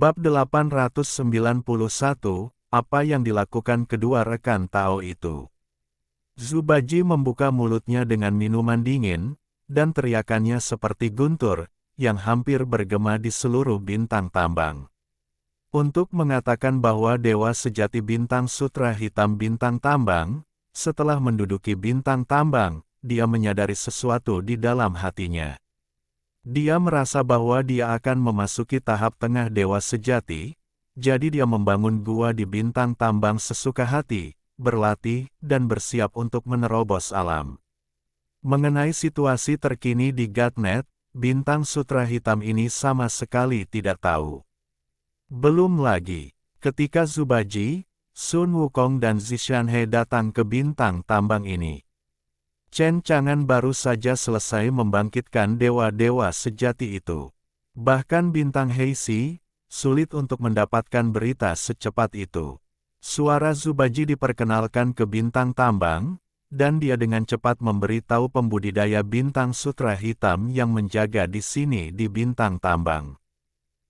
Bab 891, apa yang dilakukan kedua rekan Tao itu. Zubaji membuka mulutnya dengan minuman dingin, dan teriakannya seperti guntur, yang hampir bergema di seluruh bintang tambang. Untuk mengatakan bahwa Dewa Sejati Bintang Sutra Hitam Bintang Tambang, setelah menduduki bintang tambang, dia menyadari sesuatu di dalam hatinya. Dia merasa bahwa dia akan memasuki tahap tengah Dewa Sejati, jadi dia membangun gua di bintang tambang sesuka hati, berlatih, dan bersiap untuk menerobos alam. Mengenai situasi terkini di Godnet, Bintang Sutra Hitam ini sama sekali tidak tahu. Belum lagi, ketika Zubaji, Sun Wukong dan Zishanhe datang ke bintang tambang ini. Chen Chang'an baru saja selesai membangkitkan dewa-dewa sejati itu. Bahkan bintang Heisi, sulit untuk mendapatkan berita secepat itu. Suara Zubaji diperkenalkan ke bintang tambang, dan dia dengan cepat memberitahu pembudidaya bintang sutra hitam yang menjaga di sini di bintang tambang.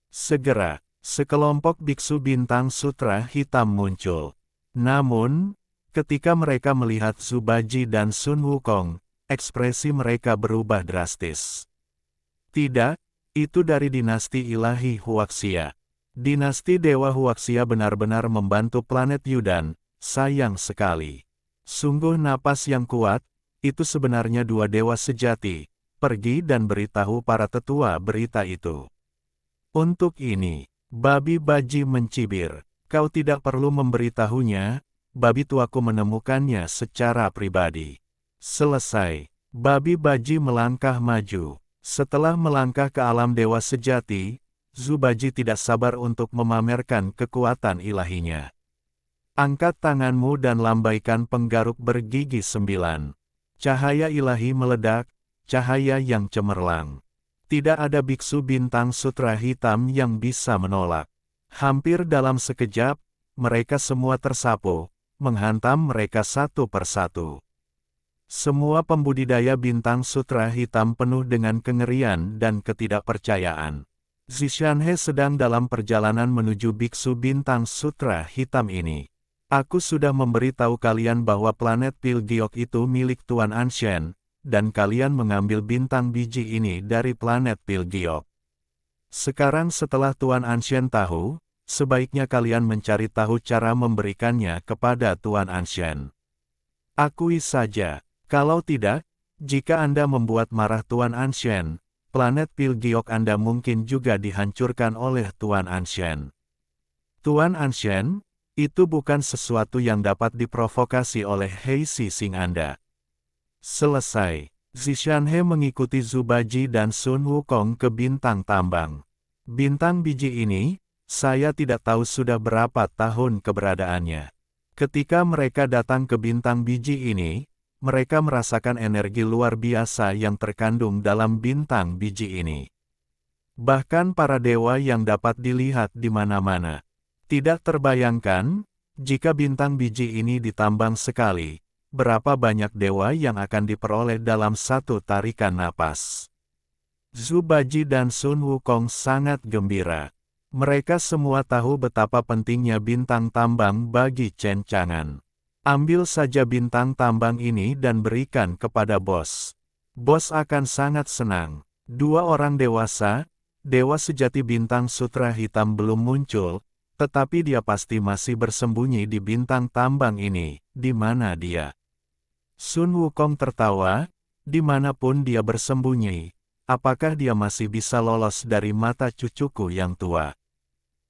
Segera, sekelompok biksu bintang sutra hitam muncul. Namun, ketika mereka melihat Zubaji dan Sun Wukong, ekspresi mereka berubah drastis. Tidak, itu dari dinasti ilahi Huaxia. Dinasti Dewa Huaxia benar-benar membantu planet Yudan, sayang sekali. Sungguh napas yang kuat, itu sebenarnya dua dewa sejati, pergi dan beritahu para tetua berita itu. Untuk ini, Babi Baji mencibir, kau tidak perlu memberitahunya, Babi tuaku menemukannya secara pribadi. Selesai, Babi Baji melangkah maju. Setelah melangkah ke alam dewa sejati, Zubaji tidak sabar untuk memamerkan kekuatan ilahinya. Angkat tanganmu dan lambaikan penggaruk bergigi 9. Cahaya ilahi meledak, cahaya yang cemerlang. Tidak ada biksu bintang sutra hitam yang bisa menolak. Hampir dalam sekejap, mereka semua tersapu, menghantam mereka satu persatu. Semua pembudidaya bintang sutra hitam penuh dengan kengerian dan ketidakpercayaan. Zishanhe sedang dalam perjalanan menuju biksu bintang sutra hitam ini. Aku sudah memberitahu kalian bahwa planet Pilgiok itu milik Tuan Anshen, dan kalian mengambil bintang biji ini dari planet Pilgiok. Sekarang setelah Tuan Anshen tahu, sebaiknya kalian mencari tahu cara memberikannya kepada Tuan Anshen. Akui saja, kalau tidak, jika Anda membuat marah Tuan Anshen, planet Pilgiok Anda mungkin juga dihancurkan oleh Tuan Anshen. Tuan Anshen, itu bukan sesuatu yang dapat diprovokasi oleh Heisi Sing Anda. Selesai, Zishanhe mengikuti Zubaji dan Sun Wukong ke bintang tambang. Bintang biji ini, saya tidak tahu sudah berapa tahun keberadaannya. Ketika mereka datang ke bintang biji ini, mereka merasakan energi luar biasa yang terkandung dalam bintang biji ini. Bahkan para dewa yang dapat dilihat di mana-mana. Tidak terbayangkan, jika bintang biji ini ditambang sekali, berapa banyak dewa yang akan diperoleh dalam satu tarikan napas. Zubaji dan Sun Wukong sangat gembira. Mereka semua tahu betapa pentingnya bintang tambang bagi Chen Chang'an. Ambil saja bintang tambang ini dan berikan kepada bos. Bos akan sangat senang. Dua orang dewasa, dewa sejati bintang sutra hitam belum muncul, tetapi dia pasti masih bersembunyi di bintang tambang ini. Di mana dia? Sun Wukong tertawa, dimanapun dia bersembunyi, apakah dia masih bisa lolos dari mata cucuku yang tua?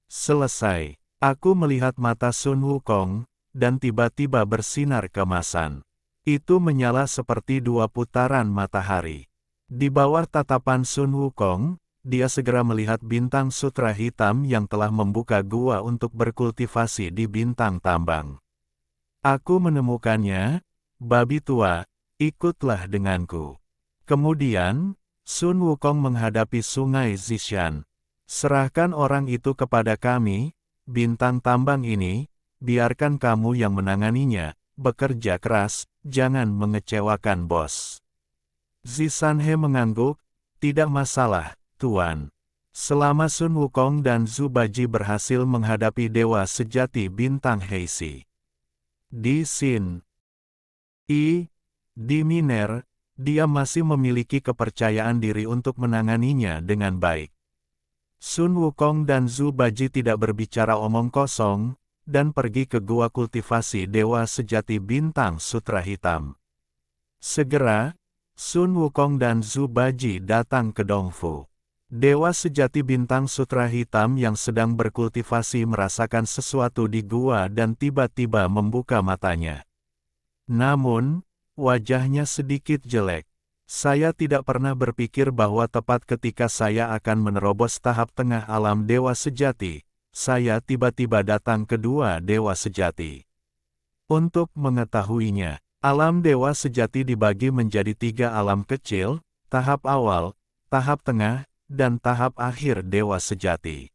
Selesai, aku melihat mata Sun Wukong, dan tiba-tiba bersinar kemasan. Itu menyala seperti dua putaran matahari. Di bawah tatapan Sun Wukong, dia segera melihat bintang sutra hitam yang telah membuka gua untuk berkultivasi di bintang tambang. Aku menemukannya, babi tua, ikutlah denganku. Kemudian, Sun Wukong menghadapi sungai Zishan. Serahkan orang itu kepada kami, bintang tambang ini, biarkan kamu yang menanganinya, bekerja keras, jangan mengecewakan bos. Zishanhe mengangguk, tidak masalah, Tuan. Selama Sun Wukong dan Zhu Baji berhasil menghadapi dewa sejati bintang Heisi di Xin I, di Miner, dia masih memiliki kepercayaan diri untuk menanganinya dengan baik. Sun Wukong dan Zhu Baji tidak berbicara omong kosong, dan pergi ke gua kultivasi dewa sejati bintang sutra hitam. Segera, Sun Wukong dan Zhu Baji datang ke Dongfu. Dewa sejati bintang sutra hitam yang sedang berkultivasi merasakan sesuatu di gua dan tiba-tiba membuka matanya. Namun, wajahnya sedikit jelek. Saya tidak pernah berpikir bahwa tepat ketika saya akan menerobos tahap tengah alam dewa sejati, saya tiba-tiba datang ke dua dewa sejati. Untuk mengetahuinya, alam dewa sejati dibagi menjadi 3 alam kecil, tahap awal, tahap tengah, dan tahap akhir dewa sejati.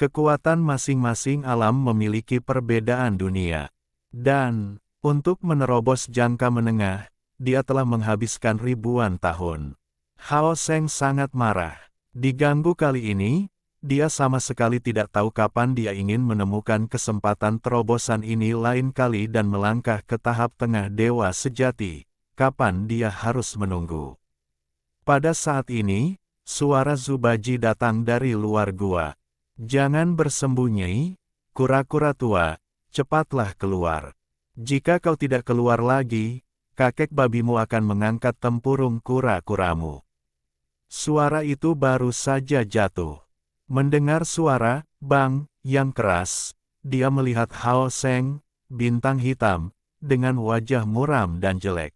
Kekuatan masing-masing alam memiliki perbedaan dunia. Dan, untuk menerobos jangka menengah, dia telah menghabiskan ribuan tahun. Hao Seng sangat marah. Diganggu kali ini, dia sama sekali tidak tahu kapan dia ingin menemukan kesempatan terobosan ini lain kali dan melangkah ke tahap tengah dewa sejati. Kapan dia harus menunggu? Pada saat ini, suara Zhu Baji datang dari luar gua. Jangan bersembunyi, kura-kura tua, cepatlah keluar. Jika kau tidak keluar lagi, kakek babimu akan mengangkat tempurung kura-kuramu. Suara itu baru saja jatuh. Mendengar suara, bang, yang keras, dia melihat Hao Seng, bintang hitam, dengan wajah muram dan jelek.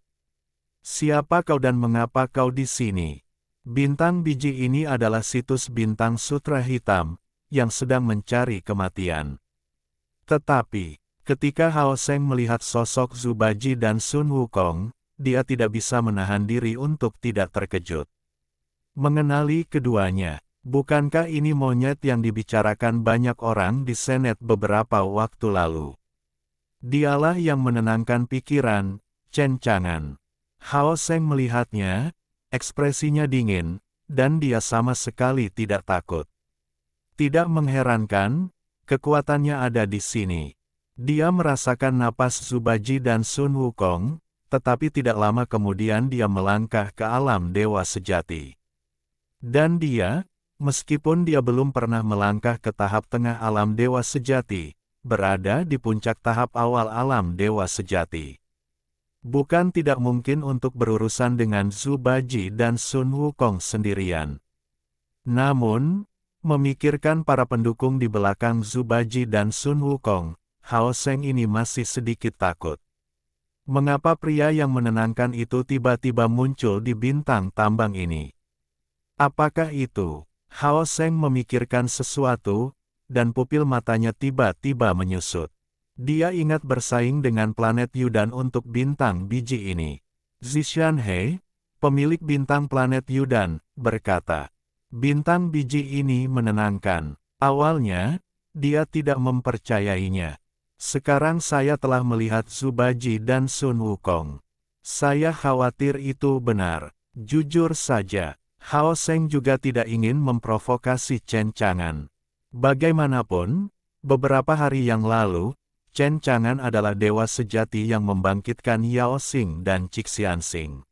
Siapa kau dan mengapa kau di sini? Bintang biji ini adalah situs bintang sutra hitam, yang sedang mencari kematian. Tetapi, ketika Hao Seng melihat sosok Zhu Baji dan Sun Wukong, dia tidak bisa menahan diri untuk tidak terkejut. Mengenali keduanya, bukankah ini monyet yang dibicarakan banyak orang di Senet beberapa waktu lalu? Dialah yang menenangkan pikiran, Chen Chang'an. Hao Seng melihatnya, ekspresinya dingin, dan dia sama sekali tidak takut. Tidak mengherankan, kekuatannya ada di sini. Dia merasakan napas Zhu Baji dan Sun Wukong, tetapi tidak lama kemudian dia melangkah ke alam dewa sejati. Dan dia, meskipun dia belum pernah melangkah ke tahap tengah alam dewa sejati, berada di puncak tahap awal alam dewa sejati. Bukan tidak mungkin untuk berurusan dengan Zhu Baji dan Sun Wukong sendirian. Namun, memikirkan para pendukung di belakang Zhu Baji dan Sun Wukong, Hao Seng ini masih sedikit takut. Mengapa pria yang menenangkan itu tiba-tiba muncul di bintang tambang ini? Apakah itu? Hao Seng memikirkan sesuatu, dan pupil matanya tiba-tiba menyusut. Dia ingat bersaing dengan planet Yudan untuk bintang biji ini. Zishan He, pemilik bintang planet Yudan, berkata, bintang biji ini menenangkan. Awalnya, dia tidak mempercayainya. Sekarang saya telah melihat Zhu Baji dan Sun Wukong. Saya khawatir itu benar. Jujur saja, Hao Seng juga tidak ingin memprovokasi Chen Chang'an. Bagaimanapun, beberapa hari yang lalu, Chen Chang'an adalah dewa sejati yang membangkitkan Yao Xing dan Cixianxing.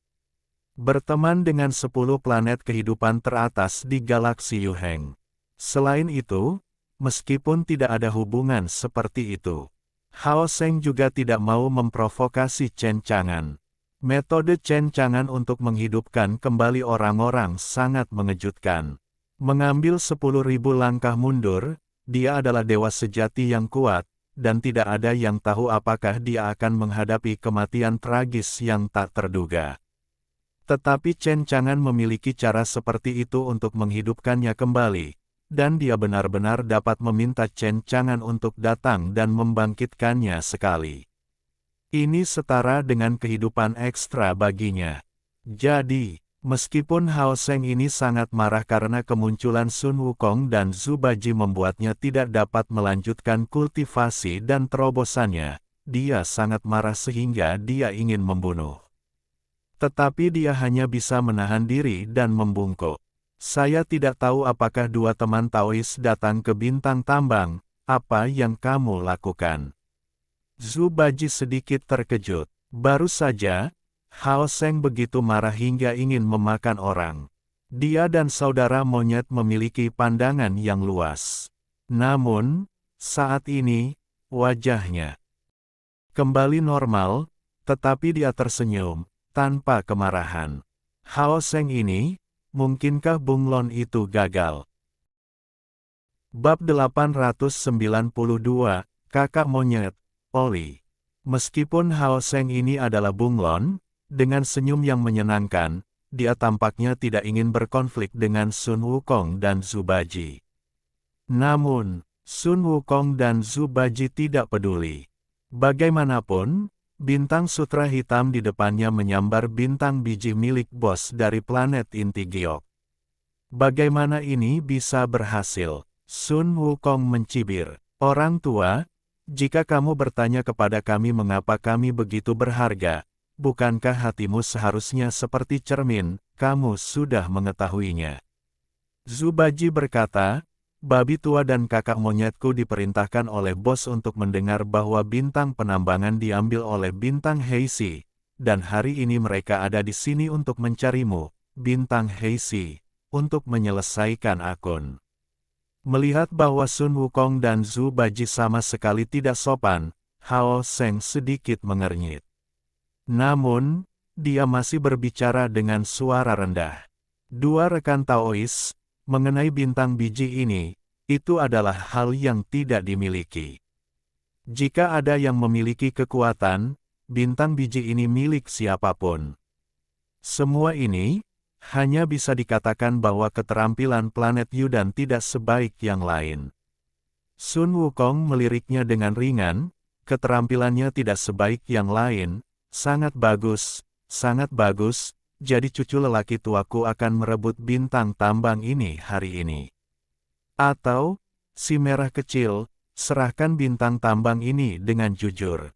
Berteman dengan 10 planet kehidupan teratas di galaksi Yuheng. Selain itu, meskipun tidak ada hubungan seperti itu, Hao Seng juga tidak mau memprovokasi Chen Chang'an. Metode Chen Chang'an untuk menghidupkan kembali orang-orang sangat mengejutkan. Mengambil 10.000 langkah mundur, dia adalah dewa sejati yang kuat, dan tidak ada yang tahu apakah dia akan menghadapi kematian tragis yang tak terduga. Tetapi Chen Chang'an memiliki cara seperti itu untuk menghidupkannya kembali, dan dia benar-benar dapat meminta Chen Chang'an untuk datang dan membangkitkannya sekali. Ini setara dengan kehidupan ekstra baginya. Jadi, meskipun Hao Seng ini sangat marah karena kemunculan Sun Wukong dan Zhu Baji membuatnya tidak dapat melanjutkan kultivasi dan terobosannya, dia sangat marah sehingga dia ingin membunuh. Tetapi dia hanya bisa menahan diri dan membungkuk. Saya tidak tahu apakah dua teman Taois datang ke bintang tambang, apa yang kamu lakukan? Zhu Baji sedikit terkejut. Baru saja, Hao Seng begitu marah hingga ingin memakan orang. Dia dan saudara monyet memiliki pandangan yang luas. Namun, saat ini, wajahnya kembali normal, tetapi dia tersenyum, tanpa kemarahan. Hao Seng ini, mungkinkah bunglon itu gagal? Bab 892, Kakak Monyet, Oli. Meskipun Hao Seng ini adalah bunglon, dengan senyum yang menyenangkan, dia tampaknya tidak ingin berkonflik dengan Sun Wukong dan Zhu Baji. Namun, Sun Wukong dan Zhu Baji tidak peduli. Bagaimanapun, bintang sutra hitam di depannya menyambar bintang biji milik bos dari planet inti giok. Bagaimana ini bisa berhasil? Sun Wukong mencibir. Orang tua, jika kamu bertanya kepada kami mengapa kami begitu berharga, bukankah hatimu seharusnya seperti cermin, kamu sudah mengetahuinya. Zhu Baji berkata, babi tua dan kakak monyetku diperintahkan oleh bos untuk mendengar bahwa bintang penambangan diambil oleh bintang Heisi, dan hari ini mereka ada di sini untuk mencarimu, bintang Heisi, untuk menyelesaikan akun. Melihat bahwa Sun Wukong dan Zhu Baji sama sekali tidak sopan, Hao Seng sedikit mengernyit. Namun, dia masih berbicara dengan suara rendah. Dua rekan Taois, mengenai bintang biji ini, itu adalah hal yang tidak dimiliki. Jika ada yang memiliki kekuatan, bintang biji ini milik siapapun. Semua ini, hanya bisa dikatakan bahwa keterampilan planet Yudan tidak sebaik yang lain. Sun Wukong meliriknya dengan ringan, keterampilannya tidak sebaik yang lain, sangat bagus, jadi cucu lelaki tuaku akan merebut bintang tambang ini hari ini. Atau, si merah kecil, serahkan bintang tambang ini dengan jujur.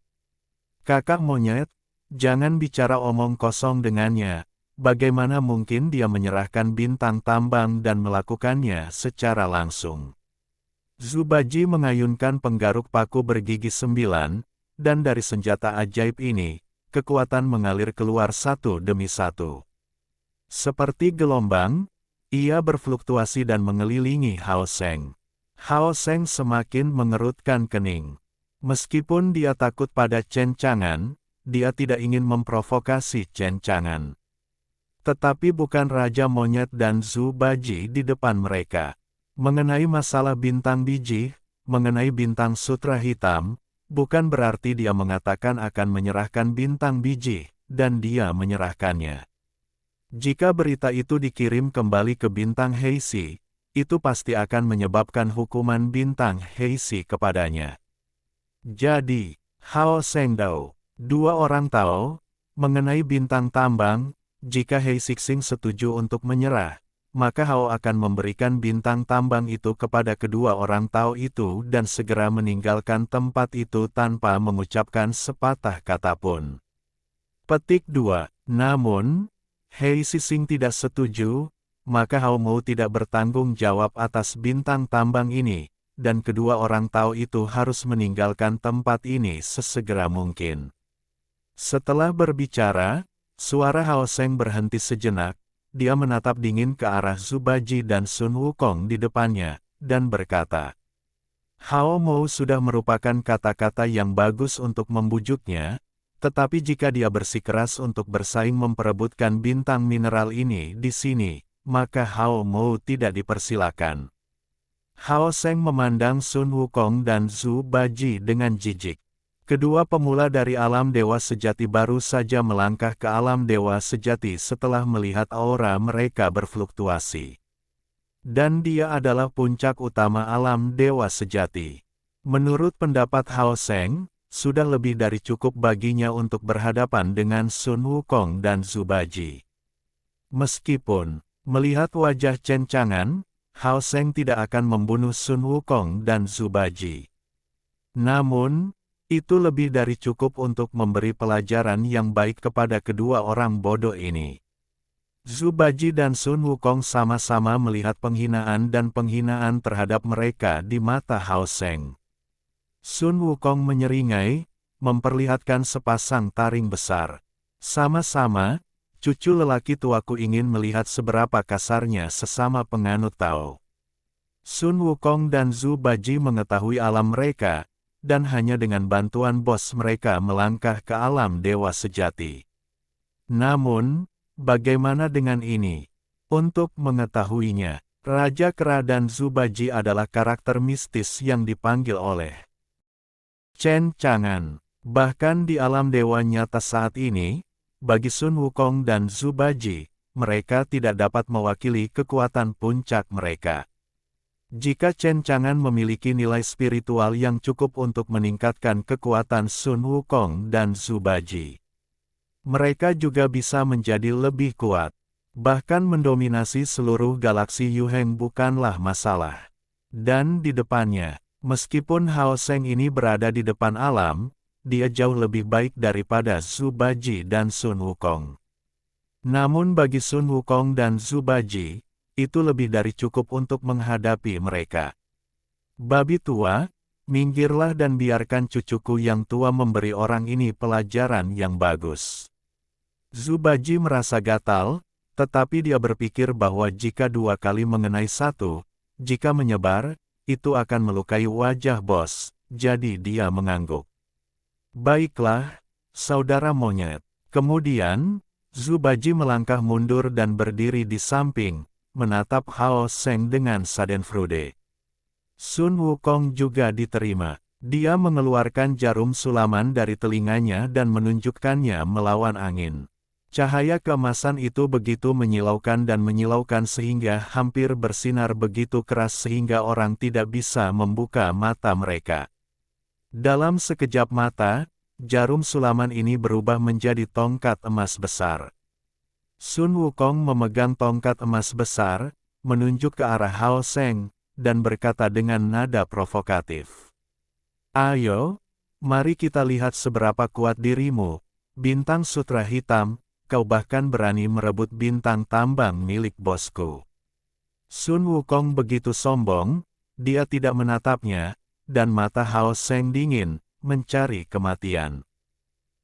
Kakak monyet, jangan bicara omong kosong dengannya. Bagaimana mungkin dia menyerahkan bintang tambang dan melakukannya secara langsung? Zhu Baji mengayunkan penggaruk paku bergigi 9, dan dari senjata ajaib ini, kekuatan mengalir keluar satu demi satu. Seperti gelombang, ia berfluktuasi dan mengelilingi Hao Seng. Hao Seng semakin mengerutkan kening. Meskipun dia takut pada Chen Chang'an, dia tidak ingin memprovokasi Chen Chang'an. Tetapi bukan Raja Monyet dan Zhu Baji di depan mereka. Mengenai masalah bintang biji, mengenai bintang sutra hitam, bukan berarti dia mengatakan akan menyerahkan bintang biji, dan dia menyerahkannya. Jika berita itu dikirim kembali ke bintang Heisi, itu pasti akan menyebabkan hukuman bintang Heisi kepadanya. Jadi, Hao Sengdao, dua orang tahu, mengenai bintang tambang, jika Hei Sixing setuju untuk menyerah, maka Hao akan memberikan bintang tambang itu kepada kedua orang Tao itu dan segera meninggalkan tempat itu tanpa mengucapkan sepatah kata pun. Petik 2. Namun, Hei Sixing tidak setuju, maka Hao Mo tidak bertanggung jawab atas bintang tambang ini, dan kedua orang Tao itu harus meninggalkan tempat ini sesegera mungkin. Setelah berbicara, suara Hao Seng berhenti sejenak, dia menatap dingin ke arah Zhu Baji dan Sun Wukong di depannya, dan berkata, Hao Mo sudah merupakan kata-kata yang bagus untuk membujuknya, tetapi jika dia bersikeras untuk bersaing memperebutkan bintang mineral ini di sini, maka Hao Mo tidak dipersilakan. Hao Seng memandang Sun Wukong dan Zhu Baji dengan jijik. Kedua pemula dari alam dewa sejati baru saja melangkah ke alam dewa sejati setelah melihat aura mereka berfluktuasi. Dan dia adalah puncak utama alam dewa sejati. Menurut pendapat Hao Seng, sudah lebih dari cukup baginya untuk berhadapan dengan Sun Wukong dan Zhu Baji. Meskipun, melihat wajah Chen Chang'an, Hao Seng tidak akan membunuh Sun Wukong dan Zhu Baji. Namun, itu lebih dari cukup untuk memberi pelajaran yang baik kepada kedua orang bodoh ini. Zubaji dan Sun Wukong sama-sama melihat penghinaan dan penghinaan terhadap mereka di mata Hao Seng. Sun Wukong menyeringai, memperlihatkan sepasang taring besar. Sama-sama, cucu lelaki tuaku ingin melihat seberapa kasarnya sesama penganut Tao. Sun Wukong dan Zubaji mengetahui alam mereka, dan hanya dengan bantuan bos mereka melangkah ke alam dewa sejati. Namun, bagaimana dengan ini? Untuk mengetahuinya, Raja Kera dan Zubaji adalah karakter mistis yang dipanggil oleh Chen Chang'an. Bahkan di alam dewa nyata saat ini, bagi Sun Wukong dan Zubaji, mereka tidak dapat mewakili kekuatan puncak mereka. Jika Chen Chang'an memiliki nilai spiritual yang cukup untuk meningkatkan kekuatan Sun Wukong dan Zubaji, mereka juga bisa menjadi lebih kuat. Bahkan mendominasi seluruh galaksi Yuheng bukanlah masalah. Dan di depannya, meskipun Hao Seng ini berada di depan alam, dia jauh lebih baik daripada Zubaji dan Sun Wukong. Namun bagi Sun Wukong dan Zubaji, itu lebih dari cukup untuk menghadapi mereka. Babi tua, minggirlah dan biarkan cucuku yang tua memberi orang ini pelajaran yang bagus. Zubaji merasa gatal, tetapi dia berpikir bahwa jika dua kali mengenai satu, jika menyebar, itu akan melukai wajah bos, jadi dia mengangguk. Baiklah, saudara monyet. Kemudian, Zubaji melangkah mundur dan berdiri di samping, menatap Hao Seng dengan Schadenfreude. Sun Wukong juga diterima. Dia mengeluarkan jarum sulaman dari telinganya dan menunjukkannya melawan angin. Cahaya keemasan itu begitu menyilaukan dan menyilaukan sehingga hampir bersinar begitu keras sehingga orang tidak bisa membuka mata mereka. Dalam sekejap mata, jarum sulaman ini berubah menjadi tongkat emas besar. Sun Wukong memegang tongkat emas besar, menunjuk ke arah Hao Seng, dan berkata dengan nada provokatif. Ayo, mari kita lihat seberapa kuat dirimu, bintang sutra hitam. Kau bahkan berani merebut bintang tambang milik bosku. Sun Wukong begitu sombong, dia tidak menatapnya, dan mata Hao Seng dingin, mencari kematian.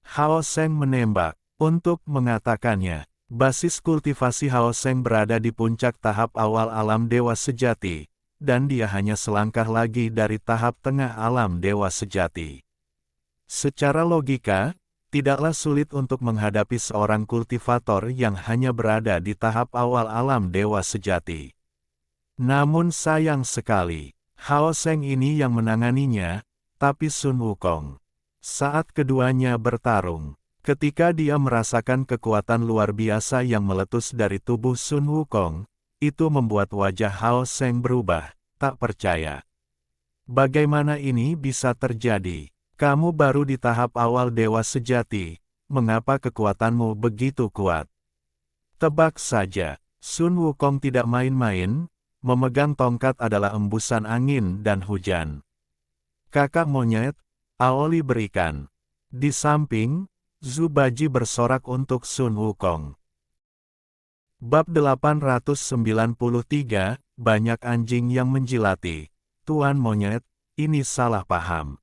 Hao Seng menembak, untuk mengatakannya, basis kultivasi Hao Seng berada di puncak tahap awal alam dewa sejati, dan dia hanya selangkah lagi dari tahap tengah alam dewa sejati. Secara logika, tidaklah sulit untuk menghadapi seorang kultivator yang hanya berada di tahap awal alam dewa sejati. Namun sayang sekali, Hao Seng ini yang menanganinya, tapi Sun Wukong. Saat keduanya bertarung, ketika dia merasakan kekuatan luar biasa yang meletus dari tubuh Sun Wukong, itu membuat wajah Hao Seng berubah, tak percaya. Bagaimana ini bisa terjadi? Kamu baru di tahap awal dewa sejati, mengapa kekuatanmu begitu kuat? Tebak saja, Sun Wukong tidak main-main, memegang tongkat adalah embusan angin dan hujan. Kakak monyet, Aoli berikan. Di samping, Zubaji bersorak untuk Sun Wukong. Bab 893, banyak anjing yang menjilati. Tuan monyet, ini salah paham.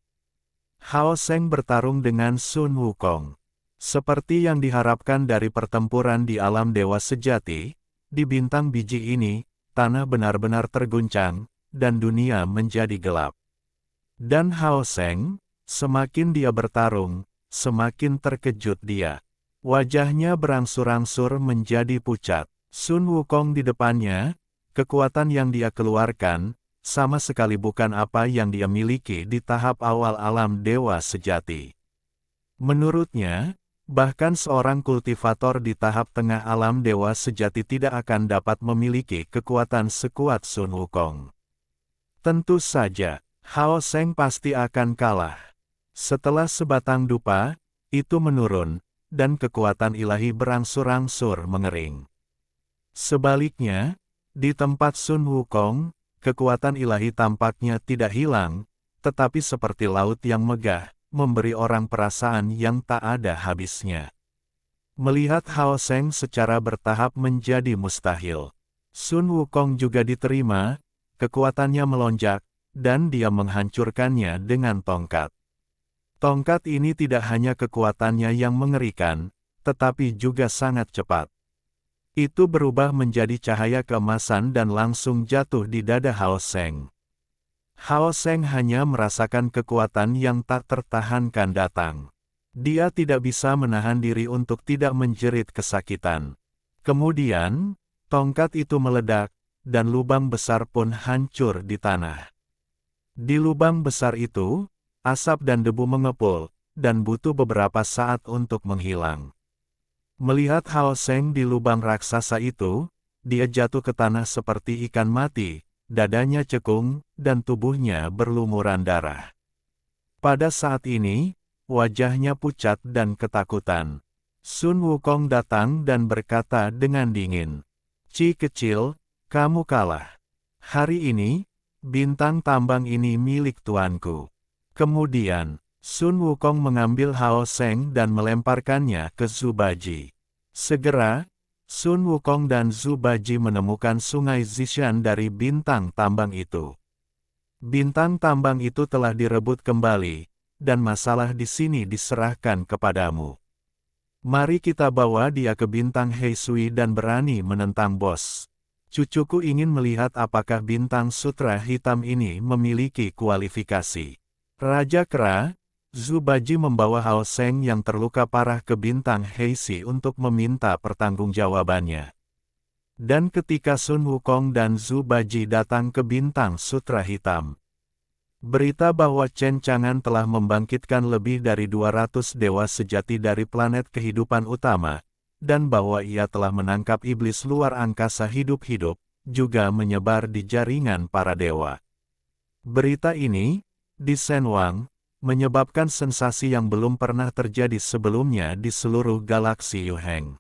Hao Seng bertarung dengan Sun Wukong. Seperti yang diharapkan dari pertempuran di alam dewa sejati, di bintang biji ini, tanah benar-benar terguncang, dan dunia menjadi gelap. Dan Hao Seng, semakin dia bertarung, semakin terkejut dia. Wajahnya berangsur-angsur menjadi pucat. Sun Wukong di depannya, kekuatan yang dia keluarkan, sama sekali bukan apa yang dia miliki di tahap awal alam dewa sejati. Menurutnya, bahkan seorang kultivator di tahap tengah alam dewa sejati tidak akan dapat memiliki kekuatan sekuat Sun Wukong. Tentu saja, Hao Seng pasti akan kalah. Setelah sebatang dupa, itu menurun, dan kekuatan ilahi berangsur-angsur mengering. Sebaliknya, di tempat Sun Wukong, kekuatan ilahi tampaknya tidak hilang, tetapi seperti laut yang megah, memberi orang perasaan yang tak ada habisnya. Melihat Hao Seng secara bertahap menjadi mustahil. Sun Wukong juga diterima, kekuatannya melonjak, dan dia menghancurkannya dengan tongkat. Tongkat ini tidak hanya kekuatannya yang mengerikan, tetapi juga sangat cepat. Itu berubah menjadi cahaya keemasan dan langsung jatuh di dada Hao Seng. Hao Seng hanya merasakan kekuatan yang tak tertahankan datang. Dia tidak bisa menahan diri untuk tidak menjerit kesakitan. Kemudian, tongkat itu meledak, dan lubang besar pun hancur di tanah. Di lubang besar itu, asap dan debu mengepul, dan butuh beberapa saat untuk menghilang. Melihat Hao Seng di lubang raksasa itu, dia jatuh ke tanah seperti ikan mati, dadanya cekung, dan tubuhnya berlumuran darah. Pada saat ini, wajahnya pucat dan ketakutan. Sun Wukong datang dan berkata dengan dingin, "Ci kecil, kamu kalah. Hari ini, bintang tambang ini milik tuanku." Kemudian, Sun Wukong mengambil Hao Seng dan melemparkannya ke Zhu Baji. Segera, Sun Wukong dan Zhu Baji menemukan sungai Zishan dari bintang tambang itu. Bintang tambang itu telah direbut kembali, dan masalah di sini diserahkan kepadamu. Mari kita bawa dia ke bintang Heisui dan berani menentang bos. Cucuku ingin melihat apakah bintang sutra hitam ini memiliki kualifikasi. Raja Kera, Zhu Baji membawa Hao Seng yang terluka parah ke bintang Heisi untuk meminta pertanggungjawabannya. Dan ketika Sun Wukong dan Zhu Baji datang ke bintang sutra hitam, berita bahwa Chen Chang'an telah membangkitkan lebih dari 200 dewa sejati dari planet kehidupan utama, dan bahwa ia telah menangkap iblis luar angkasa hidup-hidup, juga menyebar di jaringan para dewa. Berita ini, di Shenwang, menyebabkan sensasi yang belum pernah terjadi sebelumnya di seluruh galaksi Yuheng.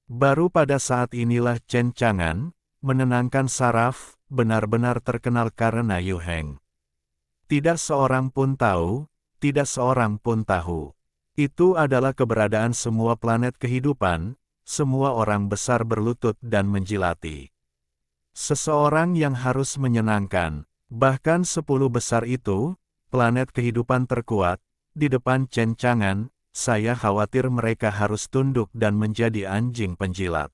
Baru pada saat inilah Chen Chang'an, menenangkan saraf, benar-benar terkenal karena Yuheng. Tidak seorang pun tahu, tidak seorang pun tahu. Itu adalah keberadaan semua planet kehidupan, semua orang besar berlutut dan menjilati. Seseorang yang harus menyenangkan. Bahkan 10 besar itu, planet kehidupan terkuat, di depan Chen Chang'an, saya khawatir mereka harus tunduk dan menjadi anjing penjilat.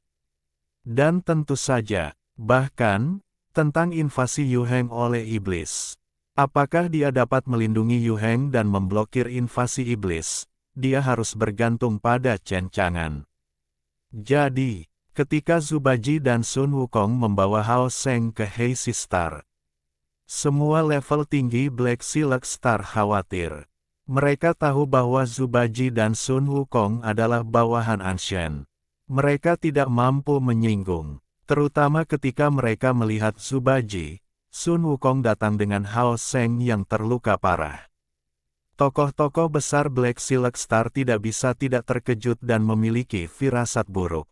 Dan tentu saja, bahkan, tentang invasi Yuheng oleh iblis. Apakah dia dapat melindungi Yuheng dan memblokir invasi iblis? Dia harus bergantung pada Chen Chang'an. Jadi, ketika Zhu Baji dan Sun Wukong membawa Hao Seng ke Heisi Star, semua level tinggi Black Silk Star khawatir. Mereka tahu bahwa Zhu Baji dan Sun Wukong adalah bawahan Anshen. Mereka tidak mampu menyinggung, terutama ketika mereka melihat Zhu Baji, Sun Wukong datang dengan Hao Seng yang terluka parah. Tokoh-tokoh besar Black Silk Star tidak bisa tidak terkejut dan memiliki firasat buruk.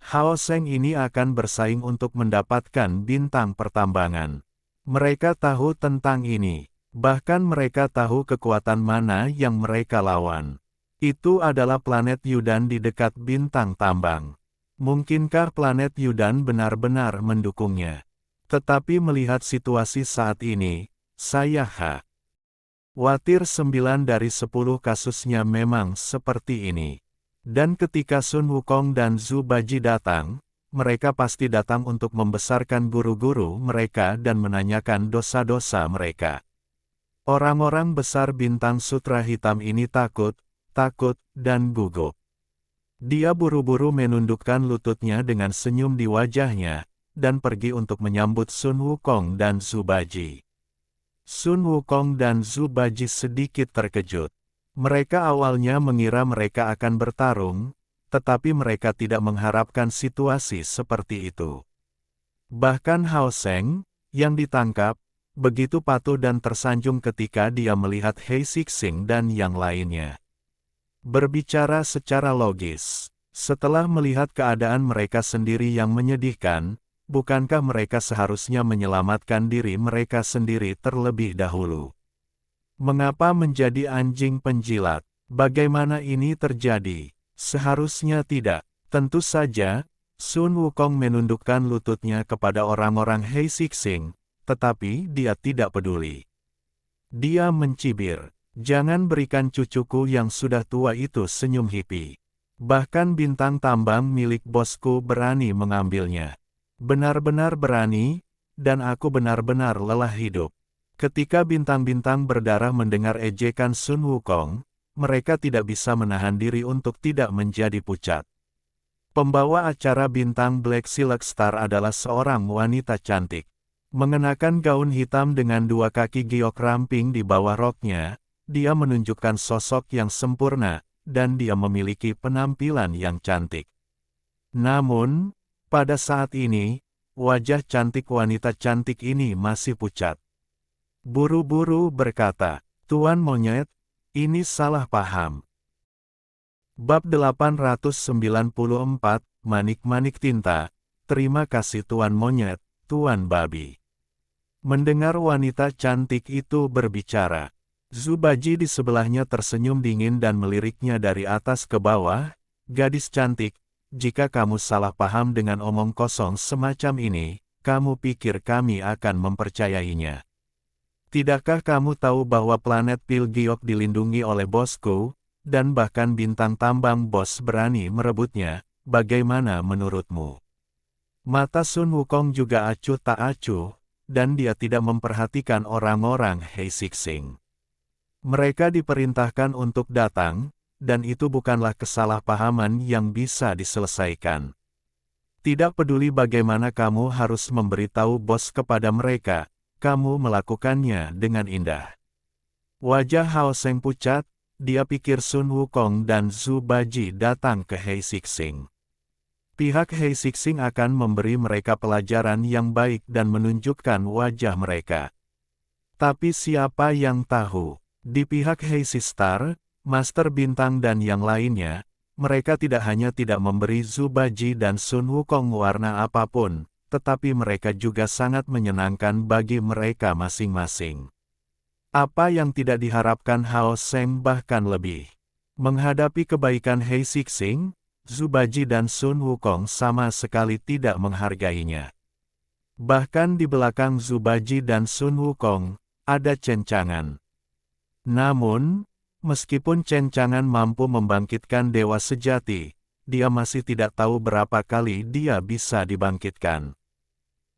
Hao Seng ini akan bersaing untuk mendapatkan bintang pertambangan. Mereka tahu tentang ini, bahkan mereka tahu kekuatan mana yang mereka lawan. Itu adalah planet Yudan di dekat bintang tambang. Mungkinkah planet Yudan benar-benar mendukungnya? Tetapi melihat situasi saat ini, saya khawatir 9 dari 10 kasusnya memang seperti ini. Dan ketika Sun Wukong dan Zhu Baji datang, mereka pasti datang untuk membesarkan guru-guru mereka dan menanyakan dosa-dosa mereka. Orang-orang besar bintang sutra hitam ini takut, dan gugup. Dia buru-buru menundukkan lututnya dengan senyum di wajahnya, dan pergi untuk menyambut Sun Wukong dan Zhu Baji. Sun Wukong dan Zhu Baji sedikit terkejut. Mereka awalnya mengira mereka akan bertarung, tetapi mereka tidak mengharapkan situasi seperti itu. Bahkan Hao Seng, yang ditangkap, begitu patuh dan tersanjung ketika dia melihat He Sixing dan yang lainnya. Berbicara secara logis, setelah melihat keadaan mereka sendiri yang menyedihkan, bukankah mereka seharusnya menyelamatkan diri mereka sendiri terlebih dahulu? Mengapa menjadi anjing penjilat? Bagaimana ini terjadi? Seharusnya tidak. Tentu saja, Sun Wukong menundukkan lututnya kepada orang-orang Hei Sixing, tetapi dia tidak peduli. Dia mencibir, "Jangan berikan cucuku yang sudah tua itu senyum hippie. Bahkan bintang tambang milik bosku berani mengambilnya. Benar-benar berani, dan aku benar-benar lelah hidup." Ketika bintang-bintang berdarah mendengar ejekan Sun Wukong, mereka tidak bisa menahan diri untuk tidak menjadi pucat. Pembawa acara bintang Black Silk Star adalah seorang wanita cantik. Mengenakan gaun hitam dengan dua kaki giok ramping di bawah roknya, dia menunjukkan sosok yang sempurna, dan dia memiliki penampilan yang cantik. Namun, pada saat ini, wajah cantik wanita cantik ini masih pucat. Buru-buru berkata, "Tuan Monyet, ini salah paham." Bab 894, Manik-manik tinta. Terima kasih Tuan Monyet, Tuan Babi. Mendengar wanita cantik itu berbicara, Zubaji di sebelahnya tersenyum dingin dan meliriknya dari atas ke bawah. "Gadis cantik, jika kamu salah paham dengan omong kosong semacam ini, kamu pikir kami akan mempercayainya? Tidakkah kamu tahu bahwa planet Pilgiok dilindungi oleh bosku, dan bahkan bintang tambang bos berani merebutnya? Bagaimana menurutmu?" Mata Sun Wukong juga acuh tak acuh, dan dia tidak memperhatikan orang-orang Hei Sixing. Mereka diperintahkan untuk datang, dan itu bukanlah kesalahpahaman yang bisa diselesaikan. Tidak peduli bagaimana kamu harus memberitahu bos kepada mereka, kamu melakukannya dengan indah. Wajah Hao Seng pucat, dia pikir Sun Wukong dan Zubaji datang ke Hei Sixing. Pihak Hei Sixing akan memberi mereka pelajaran yang baik dan menunjukkan wajah mereka. Tapi siapa yang tahu, di pihak Hei Sistar, Master Bintang dan yang lainnya, mereka tidak hanya tidak memberi Zubaji dan Sun Wukong warna apapun, tetapi mereka juga sangat menyenangkan bagi mereka masing-masing. Apa yang tidak diharapkan Hao Seng bahkan lebih. Menghadapi kebaikan Hei Sixing, Zubaji dan Sun Wukong sama sekali tidak menghargainya. Bahkan di belakang Zubaji dan Sun Wukong, ada Chen Chang'an. Namun, meskipun Chen Chang'an mampu membangkitkan dewa sejati, dia masih tidak tahu berapa kali dia bisa dibangkitkan.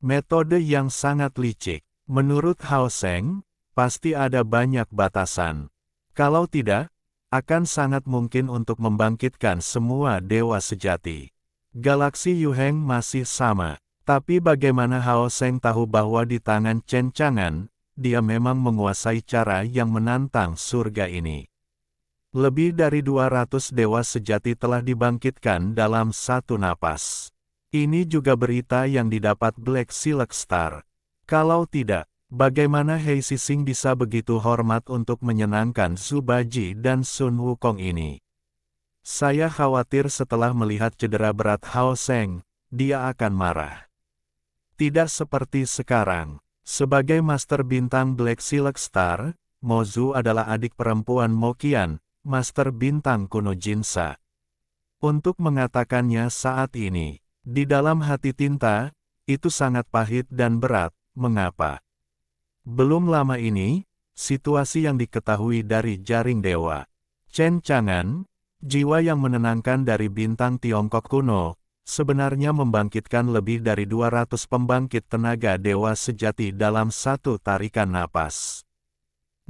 Metode yang sangat licik. Menurut Hao Seng, pasti ada banyak batasan. Kalau tidak, akan sangat mungkin untuk membangkitkan semua dewa sejati. Galaksi Yuheng masih sama. Tapi bagaimana Hao Seng tahu bahwa di tangan Chen Chang'an, dia memang menguasai cara yang menantang surga ini. Lebih dari 200 dewa sejati telah dibangkitkan dalam satu napas. Ini juga berita yang didapat Black Silk Star. Kalau tidak, bagaimana Hei Sixing bisa begitu hormat untuk menyenangkan Zubaji dan Sun Wukong ini? Saya khawatir setelah melihat cedera berat Hao Seng, dia akan marah. Tidak seperti sekarang. Sebagai Master Bintang Black Silk Star, Mo Zu adalah adik perempuan Mo Qian, Master Bintang kuno Jinsa. Untuk mengatakannya saat ini, di dalam hati tinta, itu sangat pahit dan berat. Mengapa? Belum lama ini, situasi yang diketahui dari jaring dewa. Chen Chang'an, jiwa yang menenangkan dari bintang Tiongkok kuno, sebenarnya membangkitkan lebih dari 200 pembangkit tenaga dewa sejati dalam satu tarikan napas.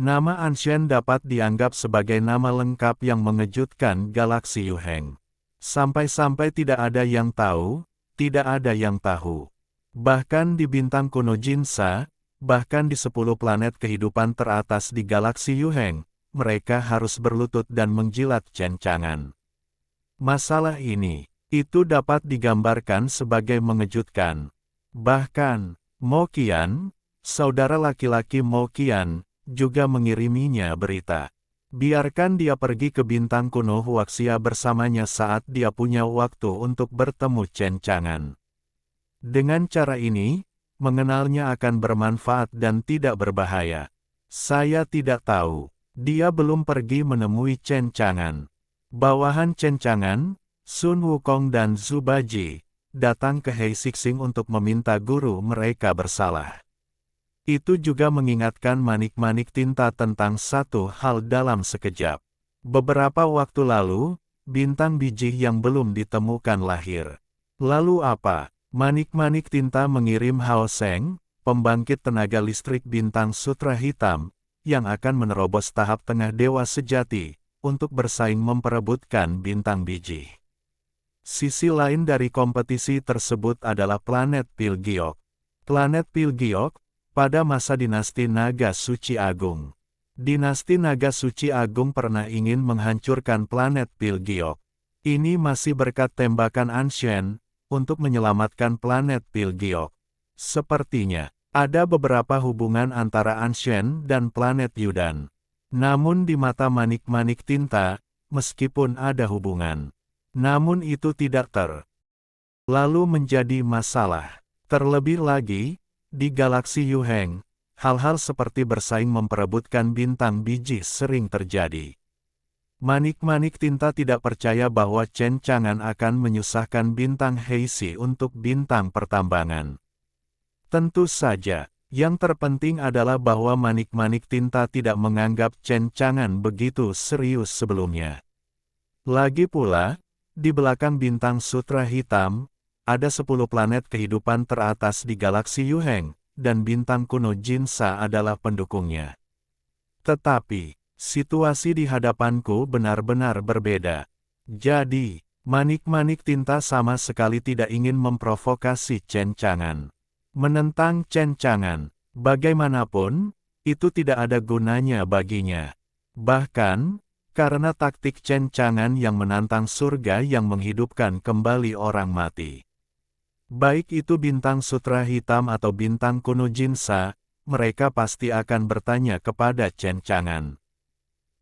Nama Anshen dapat dianggap sebagai nama lengkap yang mengejutkan galaksi Yuheng. Sampai-sampai tidak ada yang tahu, tidak ada yang tahu. Bahkan di bintang kuno Jinsa, bahkan di 10 planet kehidupan teratas di galaksi Yuheng, mereka harus berlutut dan menjilat Chen Chang'an. Masalah ini, itu dapat digambarkan sebagai mengejutkan. Bahkan, Mo Qian, saudara laki-laki Mo Qian, juga mengiriminya berita. Biarkan dia pergi ke bintang kuno Huaxia bersamanya saat dia punya waktu untuk bertemu Chen Chang'an. Dengan cara ini, mengenalnya akan bermanfaat dan tidak berbahaya. Saya tidak tahu. Dia belum pergi menemui Chen Chang'an. Bawahan Chen Chang'an, Sun Wukong dan Zubaji, datang ke Hei Sixing untuk meminta guru mereka bersalah. Itu juga mengingatkan manik-manik tinta tentang satu hal dalam sekejap. Beberapa waktu lalu, bintang biji yang belum ditemukan lahir. Lalu apa? Manik-manik tinta mengirim Hao Seng, pembangkit tenaga listrik bintang sutra hitam, yang akan menerobos tahap tengah dewa sejati, untuk bersaing memperebutkan bintang biji. Sisi lain dari kompetisi tersebut adalah planet Pilgiok. Planet Pilgiok, pada masa dinasti Naga Suci Agung. Dinasti Naga Suci Agung pernah ingin menghancurkan planet Pilgiok. Ini masih berkat tembakan Anshen, untuk menyelamatkan planet Pilgiok. Sepertinya, ada beberapa hubungan antara Anshen dan planet Yudan. Namun di mata manik-manik tinta, meskipun ada hubungan, namun itu tidak lalu menjadi masalah. Terlebih lagi, di galaksi Yuheng, hal-hal seperti bersaing memperebutkan bintang biji sering terjadi. Manik-manik tinta tidak percaya bahwa Chen Chang'an akan menyusahkan bintang Heisi untuk bintang pertambangan. Tentu saja, yang terpenting adalah bahwa manik-manik tinta tidak menganggap Chen Chang'an begitu serius sebelumnya. Lagi pula, di belakang bintang sutra hitam, ada 10 planet kehidupan teratas di galaksi Yuheng, dan bintang kuno Jinsa adalah pendukungnya. Tetapi, situasi di hadapanku benar-benar berbeda. Jadi, manik-manik tinta sama sekali tidak ingin memprovokasi Chen Chang'an. Menentang Chen Chang'an, bagaimanapun, itu tidak ada gunanya baginya. Bahkan, karena taktik Chen Chang'an yang menantang surga yang menghidupkan kembali orang mati. Baik itu bintang sutra hitam atau bintang kuno Jinsa, mereka pasti akan bertanya kepada Chen Chang'an.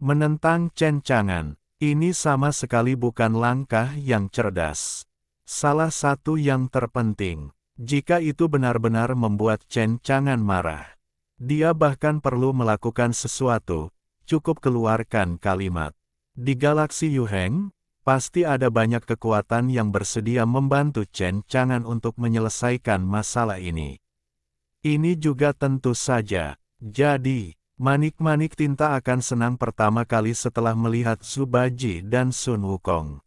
Menentang Chen Chang'an, ini sama sekali bukan langkah yang cerdas. Salah satu yang terpenting, jika itu benar-benar membuat Chen Chang'an marah, dia bahkan perlu melakukan sesuatu. Cukup keluarkan kalimat. Di galaksi Yuheng, pasti ada banyak kekuatan yang bersedia membantu Chen Chang'an untuk menyelesaikan masalah ini. Ini juga tentu saja. Jadi, manik-manik tinta akan senang pertama kali setelah melihat Zubaji dan Sun Wukong.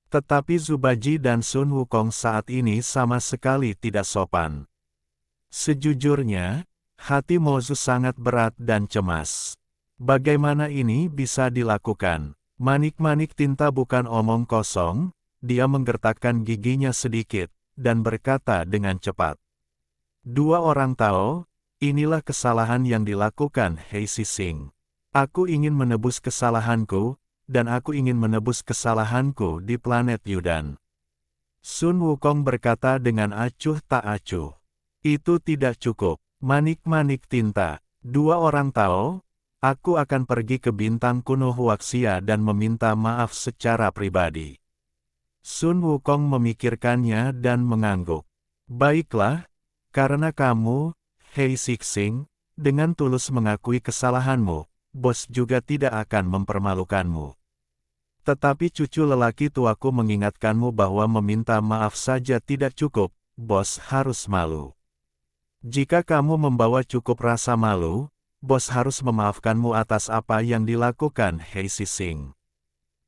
Tetapi Zubaji dan Sun Wukong saat ini sama sekali tidak sopan. Sejujurnya, hati Mozu sangat berat dan cemas. Bagaimana ini bisa dilakukan? Manik-manik tinta bukan omong kosong, dia menggertakkan giginya sedikit, dan berkata dengan cepat. Dua orang tahu, inilah kesalahan yang dilakukan Hei Sixing. Aku ingin menebus kesalahanku, dan aku ingin menebus kesalahanku di planet Yudan. Sun Wukong berkata dengan acuh tak acuh. Itu tidak cukup. Manik-manik tinta, dua orang tahu, aku akan pergi ke bintang kuno Huaxia dan meminta maaf secara pribadi. Sun Wukong memikirkannya dan mengangguk. Baiklah, karena kamu, Hei Sixing, dengan tulus mengakui kesalahanmu, bos juga tidak akan mempermalukanmu. Tetapi cucu lelaki tuaku mengingatkanmu bahwa meminta maaf saja tidak cukup, bos harus malu. Jika kamu membawa cukup rasa malu, bos harus memaafkanmu atas apa yang dilakukan Hei Sixing.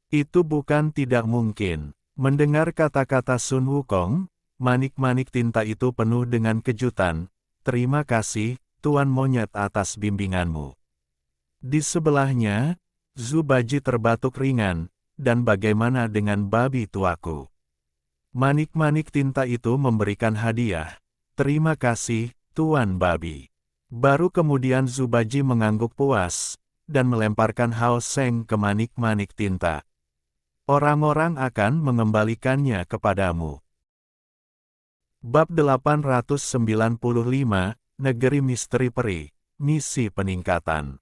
Itu bukan tidak mungkin. Mendengar kata-kata Sun Wukong, manik-manik tinta itu penuh dengan kejutan. Terima kasih, Tuan Monyet atas bimbinganmu. Di sebelahnya, Zubaji terbatuk ringan, dan bagaimana dengan babi tuaku? Manik-manik tinta itu memberikan hadiah. Terima kasih, Tuan Babi. Baru kemudian Zubaji mengangguk puas, dan melemparkan Hao Seng ke manik-manik tinta. Orang-orang akan mengembalikannya kepadamu. Bab 895, Negeri Misteri Peri, Misi Peningkatan.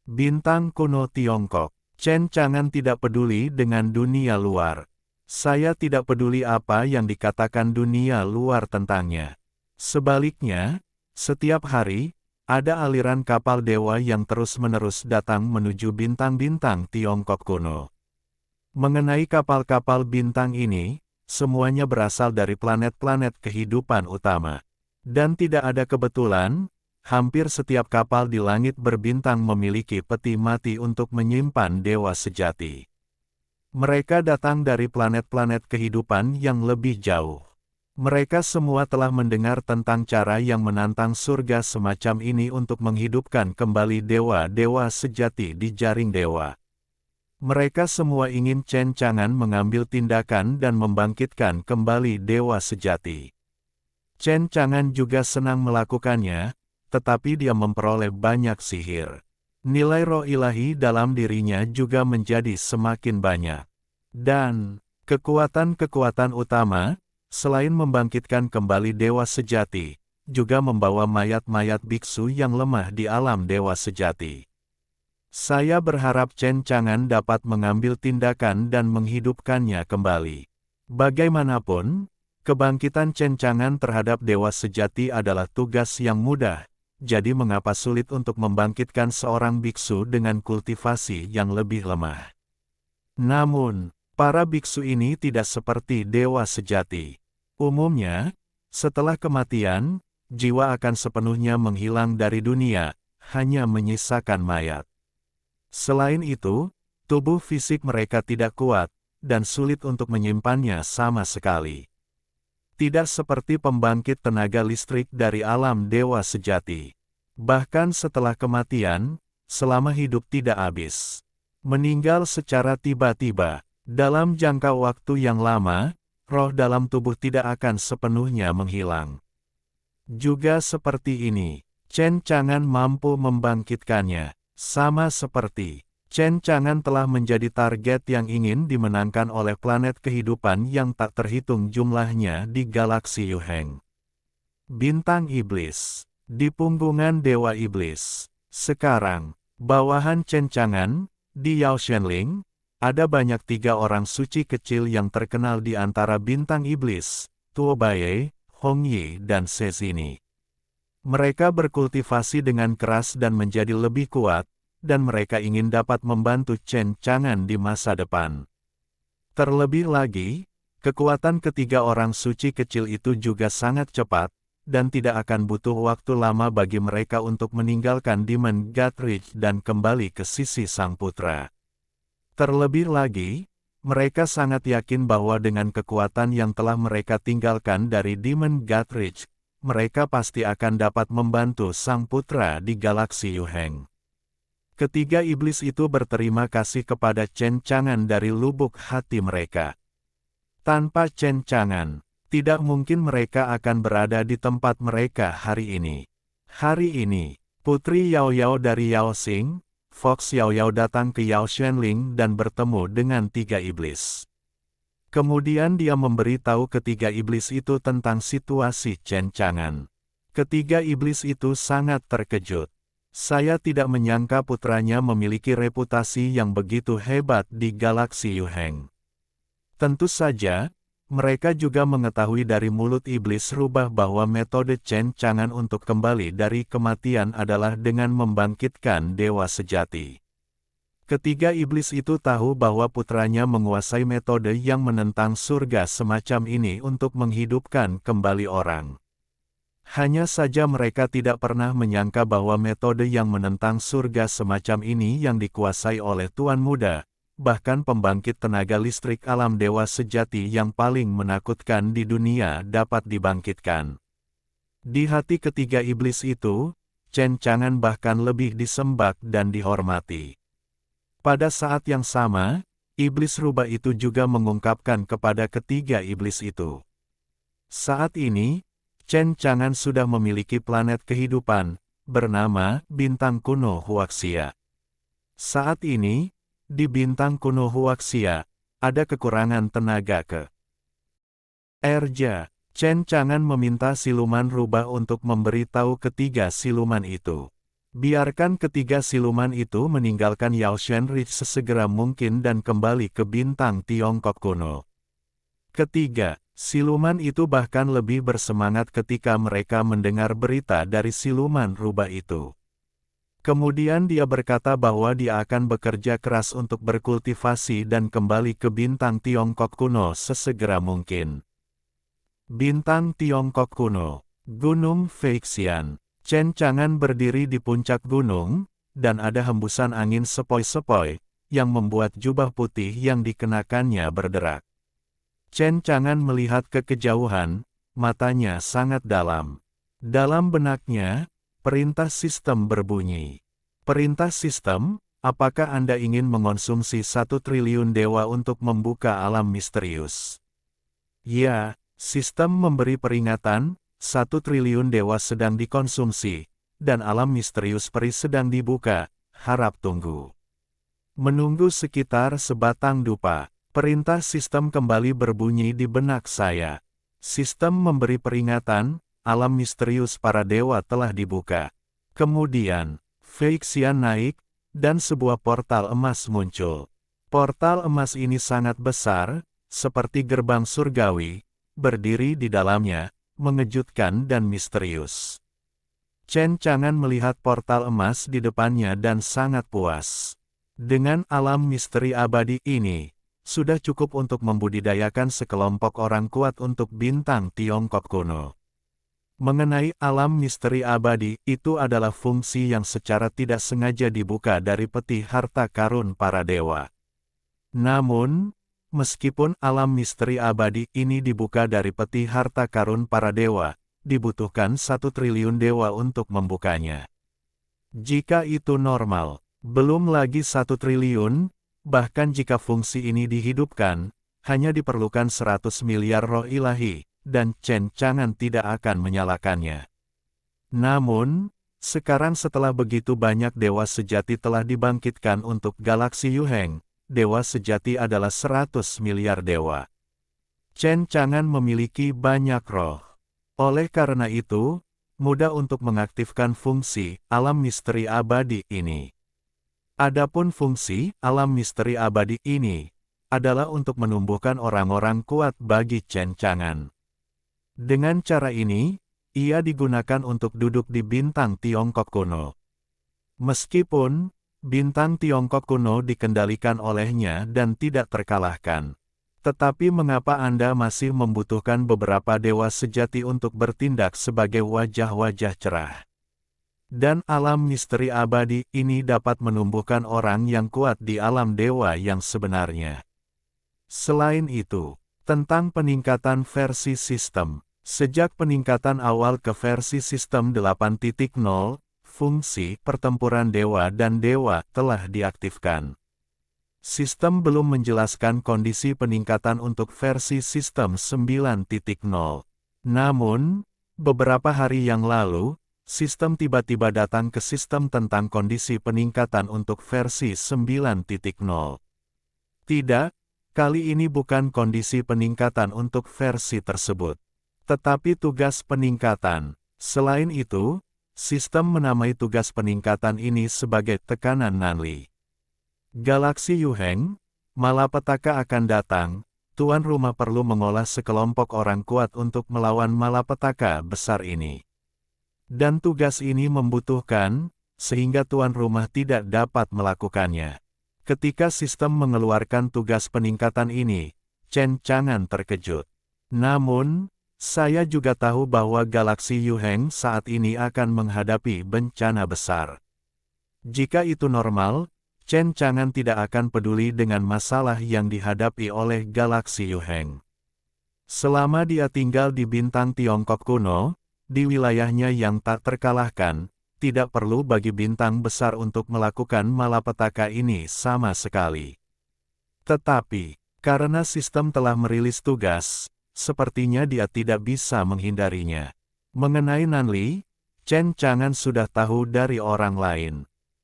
Bintang kuno Tiongkok. Chen Chang'an tidak peduli dengan dunia luar. Saya tidak peduli apa yang dikatakan dunia luar tentangnya. Sebaliknya, setiap hari, ada aliran kapal dewa yang terus-menerus datang menuju bintang-bintang Tiongkok kuno. Mengenai kapal-kapal bintang ini, semuanya berasal dari planet-planet kehidupan utama. Dan tidak ada kebetulan, hampir setiap kapal di langit berbintang memiliki peti mati untuk menyimpan dewa sejati. Mereka datang dari planet-planet kehidupan yang lebih jauh. Mereka semua telah mendengar tentang cara yang menantang surga semacam ini untuk menghidupkan kembali dewa-dewa sejati di jaring dewa. Mereka semua ingin Chen Chang'an mengambil tindakan dan membangkitkan kembali dewa sejati. Chen Chang'an juga senang melakukannya, tetapi dia memperoleh banyak sihir. Nilai roh ilahi dalam dirinya juga menjadi semakin banyak. Dan, kekuatan-kekuatan utama, selain membangkitkan kembali dewa sejati, juga membawa mayat-mayat biksu yang lemah di alam dewa sejati. Saya berharap Chen Chang'an dapat mengambil tindakan dan menghidupkannya kembali. Bagaimanapun, kebangkitan Chen Chang'an terhadap dewa sejati adalah tugas yang mudah, jadi mengapa sulit untuk membangkitkan seorang biksu dengan kultivasi yang lebih lemah? Namun, para biksu ini tidak seperti dewa sejati. Umumnya, setelah kematian, jiwa akan sepenuhnya menghilang dari dunia, hanya menyisakan mayat. Selain itu, tubuh fisik mereka tidak kuat, dan sulit untuk menyimpannya sama sekali. Tidak seperti pembangkit tenaga listrik dari alam dewa sejati. Bahkan setelah kematian, selama hidup tidak habis. Meninggal secara tiba-tiba, dalam jangka waktu yang lama, roh dalam tubuh tidak akan sepenuhnya menghilang. Juga seperti ini, Chen Chang'an mampu membangkitkannya. Sama seperti, Chen Chang'an telah menjadi target yang ingin dimenangkan oleh planet kehidupan yang tak terhitung jumlahnya di galaksi Yuheng. Bintang Iblis, di punggungan Dewa Iblis. Sekarang, bawahan Chen Chang'an, di Yao Shenling, ada banyak 3 orang suci kecil yang terkenal di antara bintang Iblis, Tuo Baye, Hong Yi dan Sezini. Mereka berkultivasi dengan keras dan menjadi lebih kuat, dan mereka ingin dapat membantu Chen Chang'an di masa depan. Terlebih lagi, kekuatan ketiga orang suci kecil itu juga sangat cepat, dan tidak akan butuh waktu lama bagi mereka untuk meninggalkan Demon God Ridge dan kembali ke sisi Sang Putra. Terlebih lagi, mereka sangat yakin bahwa dengan kekuatan yang telah mereka tinggalkan dari Demon God Ridge, mereka pasti akan dapat membantu Sang Putra di galaksi Yuheng. Ketiga iblis itu berterima kasih kepada Chen Chang'an dari lubuk hati mereka. Tanpa Chen Chang'an, tidak mungkin mereka akan berada di tempat mereka hari ini. Hari ini, Putri Yao Yao dari Yao Xing, Fox Yao Yao datang ke Yao Shenling dan bertemu dengan 3 iblis. Kemudian dia memberitahu ketiga iblis itu tentang situasi Chen Chang'an. Ketiga iblis itu sangat terkejut. Saya tidak menyangka putranya memiliki reputasi yang begitu hebat di galaksi Yuheng. Tentu saja, mereka juga mengetahui dari mulut iblis rubah bahwa metode Chen Chang'an untuk kembali dari kematian adalah dengan membangkitkan dewa sejati. Ketiga iblis itu tahu bahwa putranya menguasai metode yang menentang surga semacam ini untuk menghidupkan kembali orang. Hanya saja mereka tidak pernah menyangka bahwa metode yang menentang surga semacam ini yang dikuasai oleh Tuan Muda, bahkan pembangkit tenaga listrik alam dewa sejati yang paling menakutkan di dunia dapat dibangkitkan. Di hati ketiga iblis itu, Chen Chang'an bahkan lebih disembah dan dihormati. Pada saat yang sama, iblis rubah itu juga mengungkapkan kepada ketiga iblis itu. Saat ini, Chen Chang'an sudah memiliki planet kehidupan, bernama Bintang Kuno Huaxia. Saat ini, di Bintang Kuno Huaxia, ada kekurangan tenaga ke Erja. Chen Chang'an meminta siluman rubah untuk memberitahu ketiga siluman itu. Biarkan ketiga siluman itu meninggalkan Yao Shen Ridge sesegera mungkin dan kembali ke bintang Tiongkok kuno. Ketiga, siluman itu bahkan lebih bersemangat ketika mereka mendengar berita dari siluman rubah itu. Kemudian dia berkata bahwa dia akan bekerja keras untuk berkultivasi dan kembali ke bintang Tiongkok kuno sesegera mungkin. Bintang Tiongkok kuno, Gunung Feixian. Chen Chang'an berdiri di puncak gunung, dan ada hembusan angin sepoi-sepoi, yang membuat jubah putih yang dikenakannya berderak. Chen Chang'an melihat ke kejauhan, matanya sangat dalam. Dalam benaknya, perintah sistem berbunyi. Perintah sistem, apakah Anda ingin mengonsumsi 1 triliun dewa untuk membuka alam misterius? Ya, sistem memberi peringatan, 1 triliun dewa sedang dikonsumsi, dan alam misterius peri sedang dibuka, harap tunggu. Menunggu sekitar sebatang dupa, perintah sistem kembali berbunyi di benak saya. Sistem memberi peringatan, alam misterius para dewa telah dibuka. Kemudian, Feixian naik, dan sebuah portal emas muncul. Portal emas ini sangat besar, seperti gerbang surgawi, berdiri di dalamnya, mengejutkan dan misterius. Chen Chang'an melihat portal emas di depannya dan sangat puas. Dengan alam misteri abadi ini, sudah cukup untuk membudidayakan sekelompok orang kuat untuk bintang Tiongkok kuno. Mengenai alam misteri abadi, itu adalah fungsi yang secara tidak sengaja dibuka dari peti harta karun para dewa. Namun, meskipun alam misteri abadi ini dibuka dari peti harta karun para dewa, dibutuhkan 1 triliun dewa untuk membukanya. Jika itu normal, belum lagi 1 triliun, bahkan jika fungsi ini dihidupkan, hanya diperlukan 100 miliar roh ilahi, dan Chen Chang'an tidak akan menyalakannya. Namun, sekarang setelah begitu banyak dewa sejati telah dibangkitkan untuk galaksi Yuheng, dewa sejati adalah 100 miliar dewa. Chen Chang'an memiliki banyak roh. Oleh karena itu, mudah untuk mengaktifkan fungsi alam misteri abadi ini. Adapun fungsi alam misteri abadi ini adalah untuk menumbuhkan orang-orang kuat bagi Chen Chang'an. Dengan cara ini, ia digunakan untuk duduk di bintang Tiongkok kuno. Meskipun bintang Tiongkok kuno dikendalikan olehnya dan tidak terkalahkan, tetapi mengapa Anda masih membutuhkan beberapa dewa sejati untuk bertindak sebagai wajah-wajah cerah? Dan alam misteri abadi ini dapat menumbuhkan orang yang kuat di alam dewa yang sebenarnya. Selain itu, tentang peningkatan versi sistem. Sejak peningkatan awal ke versi sistem 8.0, fungsi pertempuran dewa dan dewa telah diaktifkan. Sistem belum menjelaskan kondisi peningkatan untuk versi sistem 9.0. Namun, beberapa hari yang lalu, sistem tiba-tiba datang ke sistem tentang kondisi peningkatan untuk versi 9.0. Tidak, kali ini bukan kondisi peningkatan untuk versi tersebut, tetapi tugas peningkatan. Selain itu, sistem menamai tugas peningkatan ini sebagai tekanan Nanli. Galaksi Yuheng, malapetaka akan datang, tuan rumah perlu mengolah sekelompok orang kuat untuk melawan malapetaka besar ini. Dan tugas ini membutuhkan, sehingga tuan rumah tidak dapat melakukannya. Ketika sistem mengeluarkan tugas peningkatan ini, Chen Chang'an terkejut. Namun, saya juga tahu bahwa galaksi Yuheng saat ini akan menghadapi bencana besar. Jika itu normal, Chen Chang'an tidak akan peduli dengan masalah yang dihadapi oleh galaksi Yuheng. Selama dia tinggal di bintang Tiongkok kuno, di wilayahnya yang tak terkalahkan, tidak perlu bagi bintang besar untuk melakukan malapetaka ini sama sekali. Tetapi, karena sistem telah merilis tugas, sepertinya dia tidak bisa menghindarinya. Mengenai Nanli, Chen Chang'an sudah tahu dari orang lain.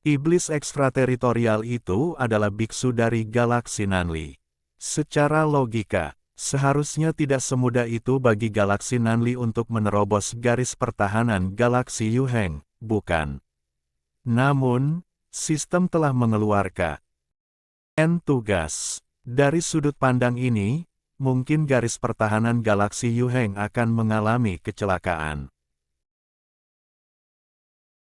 Iblis ekstrateritorial itu adalah biksu dari galaksi Nanli. Secara logika, seharusnya tidak semudah itu bagi galaksi Nanli untuk menerobos garis pertahanan galaksi Yuheng, bukan? Namun, sistem telah mengeluarkan tugas. Dari sudut pandang ini, mungkin garis pertahanan galaksi Yuheng akan mengalami kecelakaan.